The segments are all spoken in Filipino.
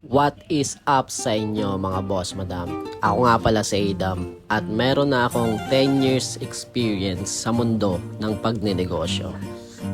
What is up sa inyo mga boss madam? Ako nga pala si Adam at meron na akong 10 years experience sa mundo ng pagnenegosyo.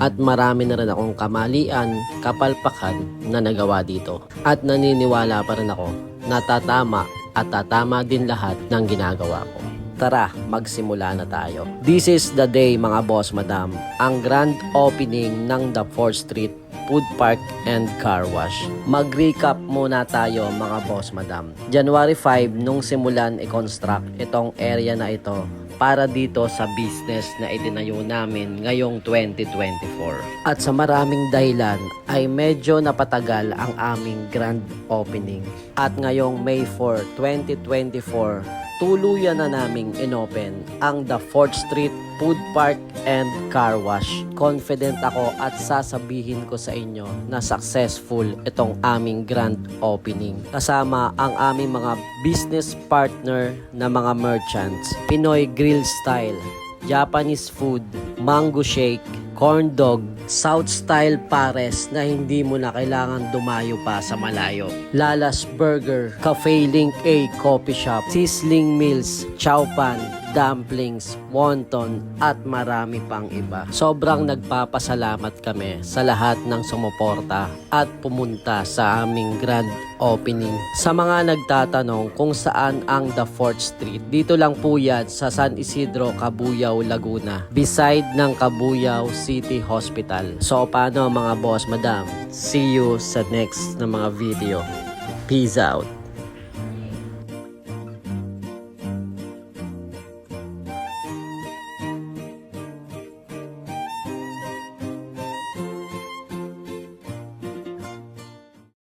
At marami na rin akong kamalian, kapalpakan na nagawa dito. At naniniwala pa rin ako na tatama at tatama din lahat ng ginagawa ko. Tara, magsimula na tayo. This is the day mga boss madam, ang grand opening ng the 4th Street Food Park and Car Wash. Mag-recap muna tayo mga boss madam. January 5 nung simulan i-construct itong area na ito para dito sa business na itinayo namin ngayong 2024. At sa maraming dahilan ay medyo napatagal ang aming grand opening. At ngayong May 4, 2024, tuluyan na naming inopen ang the 4th Street Food Park and Car Wash. Confident ako at sasabihin ko sa inyo na successful itong aming grand opening. Kasama ang aming mga business partner na mga merchants, Pinoy Grill Style, Japanese food, mango shake, corn dog, South Style pares na hindi mo na kailangan dumayo pa sa malayo, Lala's Burger, Cafe Link A Coffee Shop, Sizzling Meals, Chow Pan, dumplings, wonton at marami pang iba. Sobrang nagpapasalamat kami sa lahat ng sumuporta at pumunta sa aming grand opening. Sa mga nagtatanong kung saan ang the 4th Street, dito lang po yan sa San Isidro, Cabuyao, Laguna, beside ng Cabuyao City Hospital. So paano mga boss madam? See you sa next na mga video. Peace out.